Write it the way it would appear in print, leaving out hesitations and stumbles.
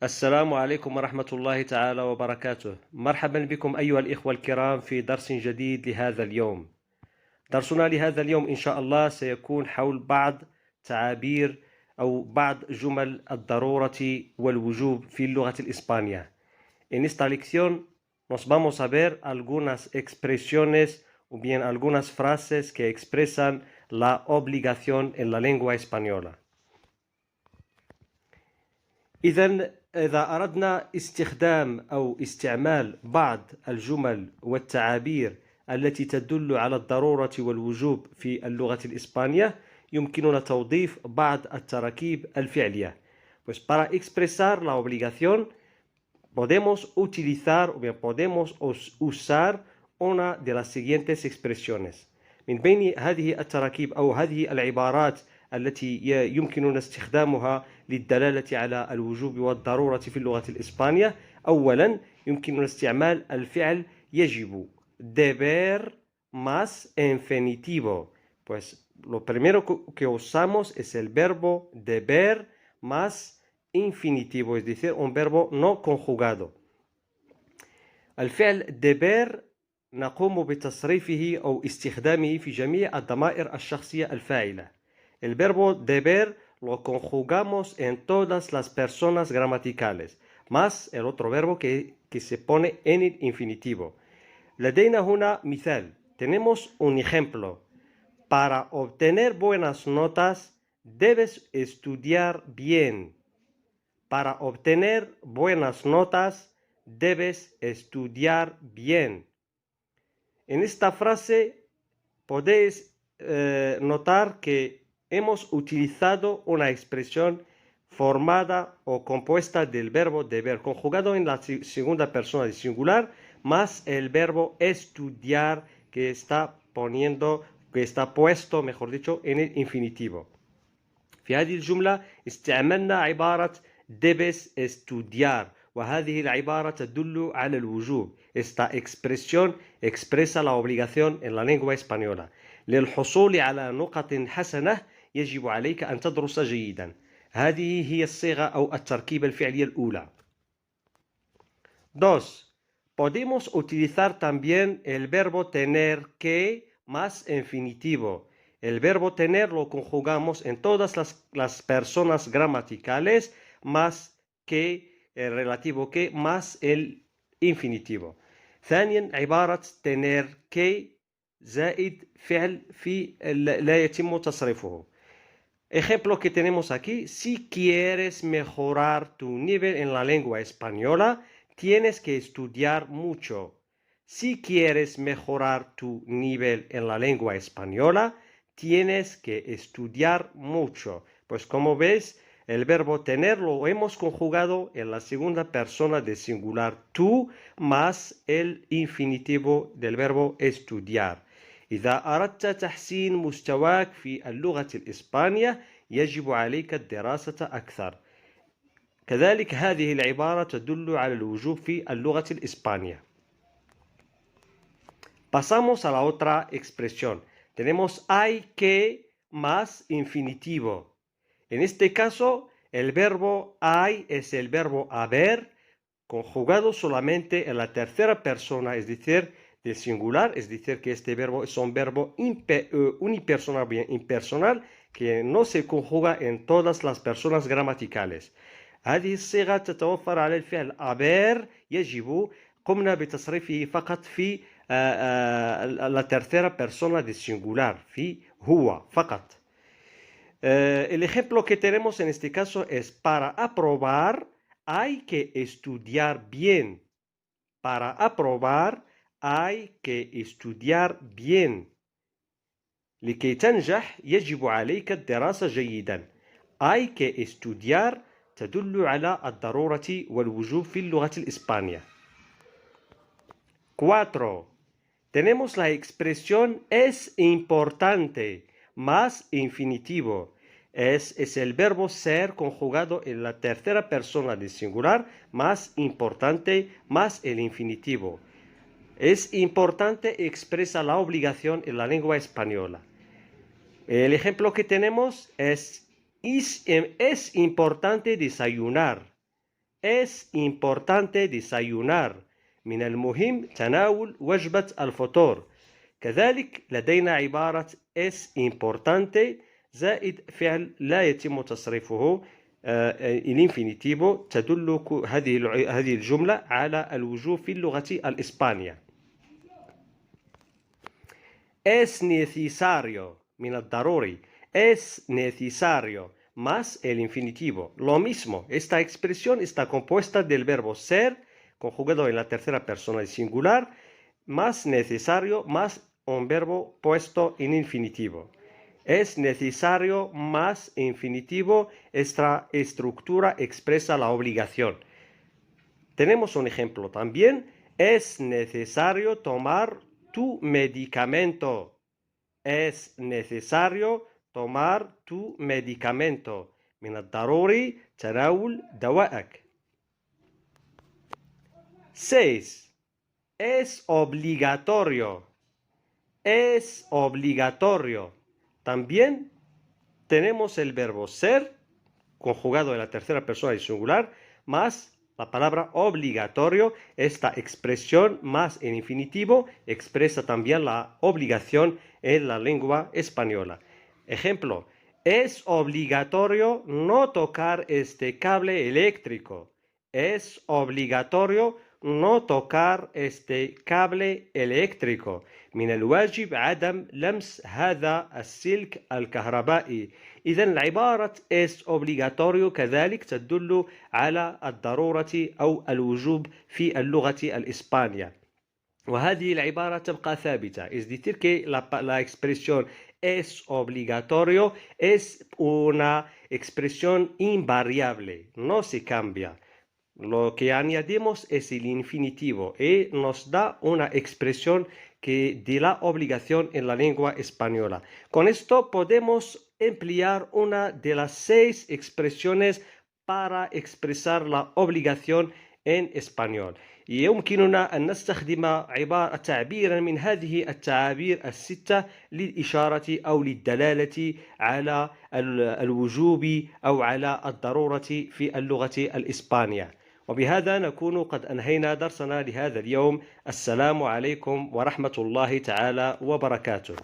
السلام عليكم ورحمة الله تعالى وبركاته. مرحبا بكم أيها الإخوة الكرام في درس جديد لهذا اليوم. درسنا لهذا اليوم إن شاء الله سيكون حول بعض تعابير أو بعض جمل الضرورة والوجوب في اللغة الإسبانية. En esta lección nos vamos a ver algunas expresiones o bien algunas frases que expresan la obligación en la lengua española. إذا أردنا استخدام أو استعمال بعض الجمل والتعابير التي تدل على الضرورة والوجوب في اللغة الإسبانية يمكننا توظيف بعض التراكيب الفعلية. Pues para expresar la obligación podemos utilizar o bien podemos usar una de las siguientes expresiones. من بين هذه التراكيب أو هذه العبارات التي يمكننا استخدامها للدلالة على الوجوب والضرورة في اللغة الإسبانية. أولا يمكننا استعمال الفعل يجب deber más infinitivo. Pues lo primero que usamos es el verbo deber más infinitivo, es decir, un verbo no conjugado. الفعل deber نقوم بتصريفه أو استخدامه في جميع الضمائر الشخصية الفاعلة. El verbo deber lo conjugamos en todas las personas gramaticales, más el otro verbo que se pone en el infinitivo. لدينا هنا مثال. Tenemos un ejemplo. Para obtener buenas notas, debes estudiar bien. Para obtener buenas notas, debes estudiar bien. En esta frase podéis notar que hemos utilizado una expresión formada o compuesta del verbo deber, conjugado en la segunda persona del singular, más el verbo estudiar que está puesto, mejor dicho, en el infinitivo. في هذه الجملة استعملنا عبارة debes estudiar, وهذه العبارة تدل على الوجوب. Esta expresión expresa la obligación en la lengua española. للحصول على نقط حسنة يجب عليك أن تدرس جيدا. هذه هي الصيغة أو التركيبة الفعلية الأولى. 2. Podemos utilizar también el verbo tener que más infinitivo. El verbo tener lo conjugamos en todas las personas gramaticales más que el relativo que más el infinitivo. ثانيا عبارة tener que زائد فعل لا يتم تصريفه. Ejemplo que tenemos aquí: si quieres mejorar tu nivel en la lengua española, tienes que estudiar mucho. Si quieres mejorar tu nivel en la lengua española, tienes que estudiar mucho. Pues como ves, el verbo tener lo hemos conjugado en la segunda persona del singular tú más el infinitivo del verbo estudiar. إذا أردت تحسين مستواك في اللغة الإسبانية يجب عليك الدراسة أكثر. كذلك هذه العبارة تدل على الوجوب في اللغة الإسبانية. Pasamos a la otra expresión. Tenemos hay que más infinitivo. En este caso, el verbo hay es el verbo haber conjugado solamente en la tercera persona, es decir, del singular, es decir, que este verbo es un verbo unipersonal, bien impersonal, que no se conjuga en todas las personas gramaticales. هذه الصيغة تتوفر على الفعل haber يجب قمنا بتصريفه فقط في la tercera persona del singular, في هو فقط. El ejemplo que tenemos en este caso es: para aprobar hay que estudiar bien. Para aprobar hay que estudiar bien. لكي تنجح يجب عليك الدراسة جيدا. hay que estudiar تدل على الضرورة والوجوب في اللغة الإسبانية. 4. Tenemos la expresión es importante más infinitivo. Es el verbo ser conjugado en la tercera persona del singular más importante más el infinitivo. Es importante expresa la obligación en la lengua española. El ejemplo que tenemos es importante desayunar. Es importante desayunar. من المهم تناول وجبة الفطور. كذلك لدينا عبارة es importante زائد فعل لا يتم تصريفه الانفينيتيفو تدل هذه الجملة على الوجوب في اللغة الإسبانية. Es necesario من الضروري. Es necesario más el infinitivo. Lo mismo, esta expresión está compuesta del verbo ser, conjugado en la tercera persona del singular, más necesario, más un verbo puesto en infinitivo. Es necesario más infinitivo. Esta estructura expresa la obligación. Tenemos un ejemplo también. Es necesario tomar tu medicamento. Es necesario tomar tu medicamento. من الضروري تناول دوائك. 6. Es obligatorio. Es obligatorio. También tenemos el verbo ser, conjugado en la tercera persona del singular, más la palabra obligatorio. Esta expresión más en infinitivo expresa también la obligación en la lengua española. Ejemplo, es obligatorio no tocar este cable eléctrico. Es obligatorio no tocar este cable eléctrico. من الواجب عدم لمس هذا السلك الكهربائي. إذا العبارة es obligatorio كذلك تدل على الضرورة أو الوجوب في اللغة الإسبانية. وهذه العبارة تبقى ثابتة. Es decir que la expresión es obligatorio es una expresión invariable, no se cambia. Lo que añadimos es el infinitivo y nos da una expresión que de la obligación en la lengua española. Con esto podemos emplear una de las 6 expresiones para expresar la obligación en español. يمكننا أن نستخدم تعبيرا من هذه التعابير الستة للإشارة أو للدلالة على الوجوب أو على الضرورة في اللغة الإسبانية. وبهذا نكون قد أنهينا درسنا لهذا اليوم. السلام عليكم ورحمة الله تعالى وبركاته.